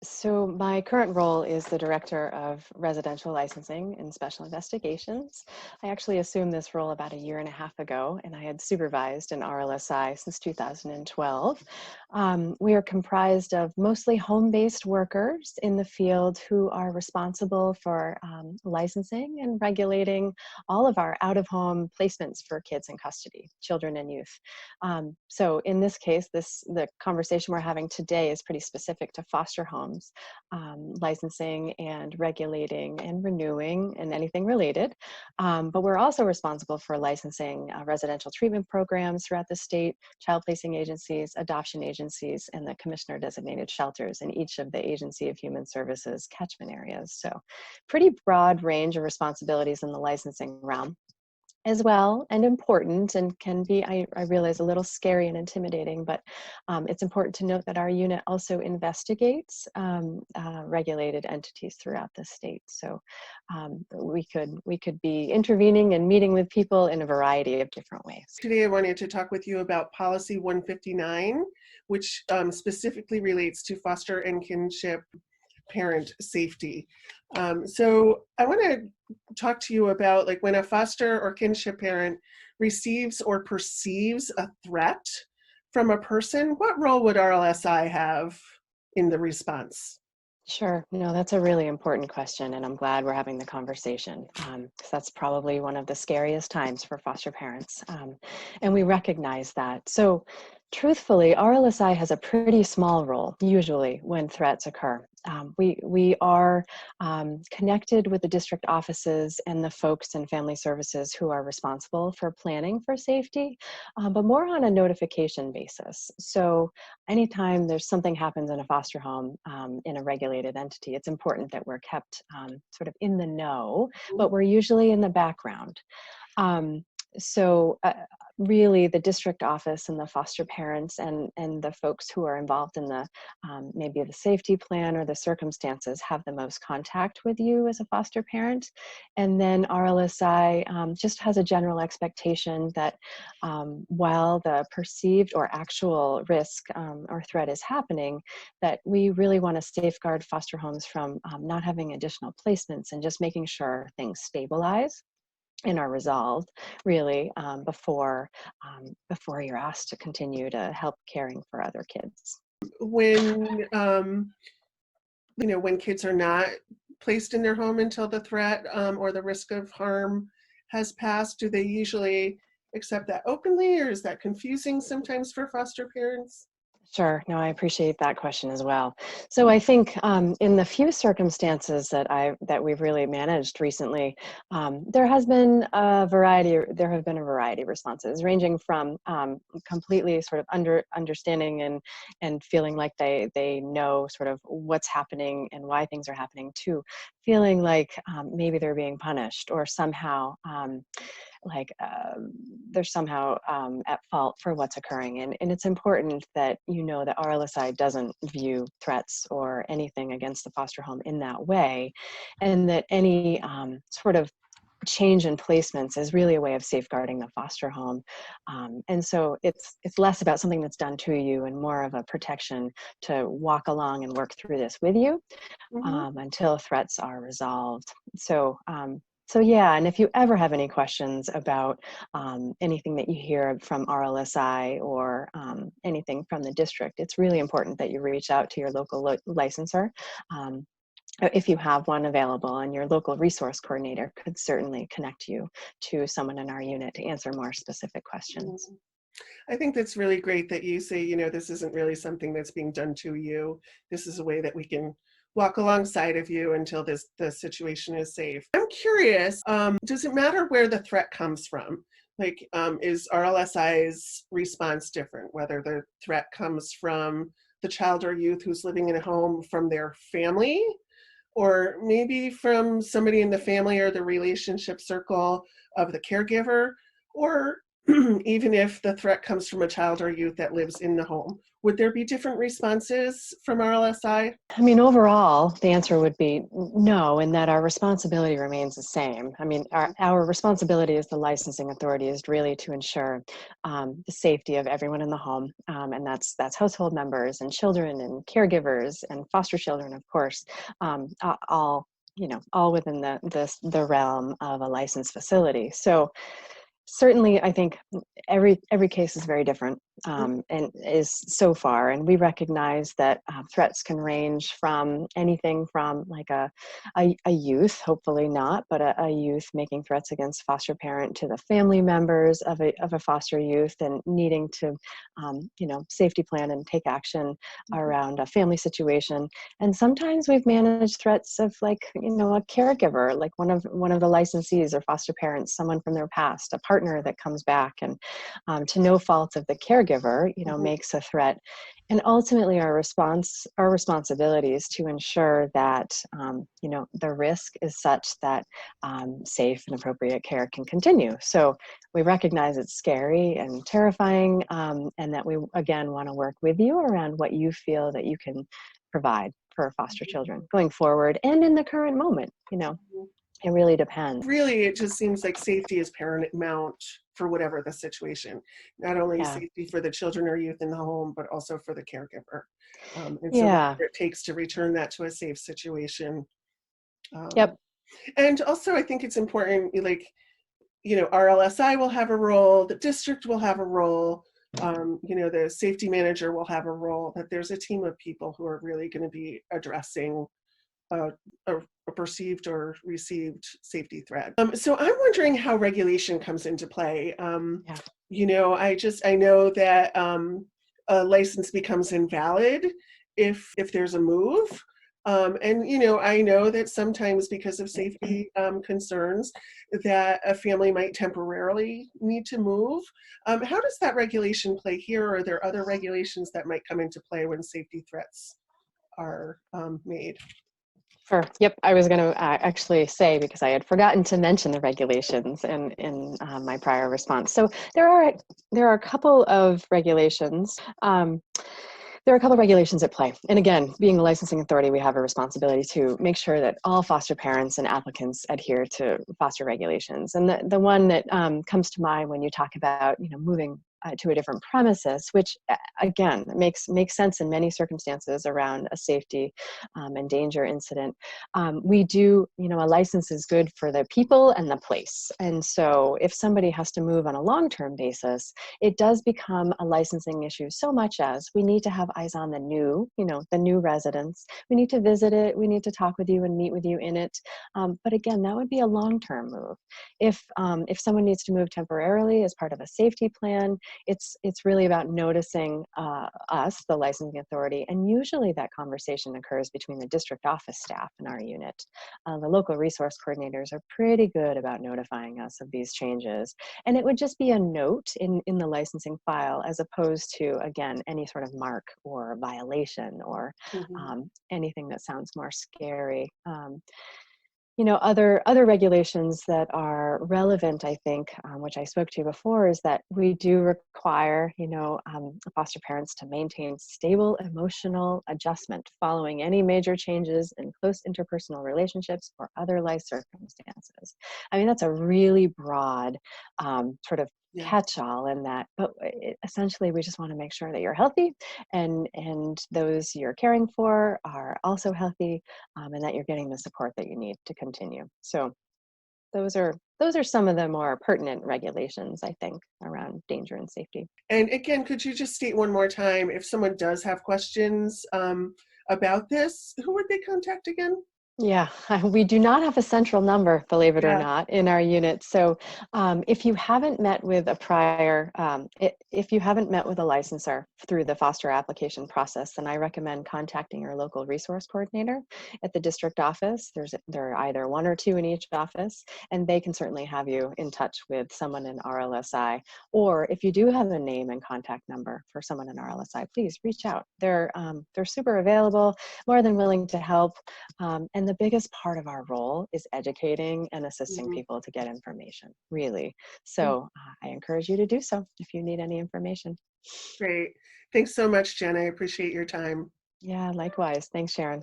So my current role is the Director of Residential Licensing and Special Investigations. I actually assumed this role about a year and a half ago, and I had supervised an RLSI since 2012. We are comprised of mostly home-based workers in the field who are responsible for licensing and regulating all of our out-of-home placements for kids in custody, children and youth. So in this case, the conversation we're having today is pretty specific to foster homes. Licensing and regulating and renewing and anything related. But we're also responsible for licensing residential treatment programs throughout the state, child placing agencies, adoption agencies, and the commissioner designated shelters in each of the Agency of Human Services catchment areas. So pretty broad range of responsibilities in the licensing realm as well, and important, and can be, I realize, a little scary and intimidating, but it's important to note that our unit also investigates regulated entities throughout the state. So we could be intervening and meeting with people in a variety of different ways. Today I wanted to talk with you about Policy 159, which specifically relates to foster and kinship parent safety. So I want to talk to you about, like, when a foster or kinship parent receives or perceives a threat from a person, what role would RLSI have in the response? Sure. No, that's a really important question, and I'm glad we're having the conversation, because that's probably one of the scariest times for foster parents, and we recognize that. So truthfully, RLSI has a pretty small role, usually, when threats occur. We are connected with the district offices and the folks in family services who are responsible for planning for safety, but more on a notification basis. So anytime there's something happens in a foster home in a regulated entity, it's important that we're kept sort of in the know, but we're usually in the background. So really the district office and the foster parents and the folks who are involved in the maybe the safety plan or the circumstances have the most contact with you as a foster parent. And then RLSI just has a general expectation that while the perceived or actual risk or threat is happening, that we really want to safeguard foster homes from not having additional placements and just making sure things stabilize and are resolved really before you're asked to continue to help caring for other kids. When when kids are not placed in their home until the threat or the risk of harm has passed, do they usually accept that openly, or is that confusing sometimes for foster parents? Sure. No, I appreciate that question as well. So I think in the few circumstances that we've really managed recently, there have been a variety of responses, ranging from completely sort of understanding and feeling like they know sort of what's happening and why things are happening, to feeling like maybe they're being punished or somehow they're somehow at fault for what's occurring. And it's important that you know that RLSI doesn't view threats or anything against the foster home in that way, and that any sort of change in placements is really a way of safeguarding the foster home. And so it's less about something that's done to you and more of a protection to walk along and work through this with you until threats are resolved. So yeah, and if you ever have any questions about anything that you hear from RLSI or anything from the district, it's really important that you reach out to your local licensor if you have one available, and your local resource coordinator could certainly connect you to someone in our unit to answer more specific questions. I think that's really great that you say, this isn't really something that's being done to you. This is a way that we can walk alongside of you until the situation is safe. I'm curious, does it matter where the threat comes from? Like, is RLSI's response different, whether the threat comes from the child or youth who's living in a home, from their family, or maybe from somebody in the family or the relationship circle of the caregiver, or even if the threat comes from a child or youth that lives in the home? Would there be different responses from RLSI? I mean, overall, the answer would be no, in that our responsibility remains the same. I mean, our responsibility as the licensing authority is really to ensure the safety of everyone in the home, and that's household members and children and caregivers and foster children, of course, all all within the realm of a licensed facility. So certainly, I think every case is very different, and is so far, and we recognize that threats can range from anything from like a youth, hopefully not, but a youth making threats against foster parent, to the family members of a foster youth and needing to safety plan and take action around a family situation. And sometimes we've managed threats of like a caregiver, like one of the licensees or foster parents, someone from their past, a partner that comes back, and to no fault of the caregiver, makes a threat. And ultimately, our responsibility is to ensure that the risk is such that safe and appropriate care can continue. So we recognize it's scary and terrifying, and that we again want to work with you around what you feel that you can provide for foster children going forward and in the current moment. It really depends. Really, it just seems like safety is paramount for whatever the situation. Not only Yeah. safety for the children or youth in the home, but also for the caregiver. And so Yeah. whatever it takes to return that to a safe situation. Yep. And also, I think it's important, like, RLSI will have a role, the district will have a role, the safety manager will have a role, that there's a team of people who are really going to be addressing a perceived or received safety threat. So I'm wondering how regulation comes into play. Yeah. I know that a license becomes invalid if there's a move. And I know that sometimes because of safety concerns that a family might temporarily need to move. How does that regulation play here? Or are there other regulations that might come into play when safety threats are made? Sure. Yep. I was going to actually say, because I had forgotten to mention the regulations in my prior response. So there are a couple of regulations. There are a couple of regulations at play. And again, being the licensing authority, we have a responsibility to make sure that all foster parents and applicants adhere to foster regulations. And the one that comes to mind when you talk about moving to a different premises, which again makes sense in many circumstances around a safety and danger incident. We do, a license is good for the people and the place. And so if somebody has to move on a long-term basis, it does become a licensing issue, so much as we need to have eyes on the new residents. We need to visit it. We need to talk with you and meet with you in it. But again, that would be a long-term move. If someone needs to move temporarily as part of a safety plan, it's really about noticing us, the licensing authority, and usually that conversation occurs between the district office staff in our unit. The local resource coordinators are pretty good about notifying us of these changes, and it would just be a note in the licensing file, as opposed to, again, any sort of mark or violation or anything that sounds more scary. Other regulations that are relevant, I think, which I spoke to before, is that we do require, foster parents to maintain stable emotional adjustment following any major changes in close interpersonal relationships or other life circumstances. I mean, that's a really broad sort of catch-all in that, but essentially we just want to make sure that you're healthy and those you're caring for are also healthy, and that you're getting the support that you need to continue. So those are some of the more pertinent regulations, I think, around danger and safety. And again, could you just state one more time, if someone does have questions about this, who would they contact again? Yeah, we do not have a central number, believe it or not, in our unit. So if you haven't met with a if you haven't met with a licensor through the foster application process, then I recommend contacting your local resource coordinator at the district office. There are either one or two in each office, and they can certainly have you in touch with someone in RLSI. Or if you do have a name and contact number for someone in RLSI, please reach out. They're super available, more than willing to help. And the biggest part of our role is educating and assisting Mhm. people to get information, really. So I encourage you to do so if you need any information. Great. Thanks so much, Jen. I appreciate your time. Yeah, likewise. Thanks, Sharon.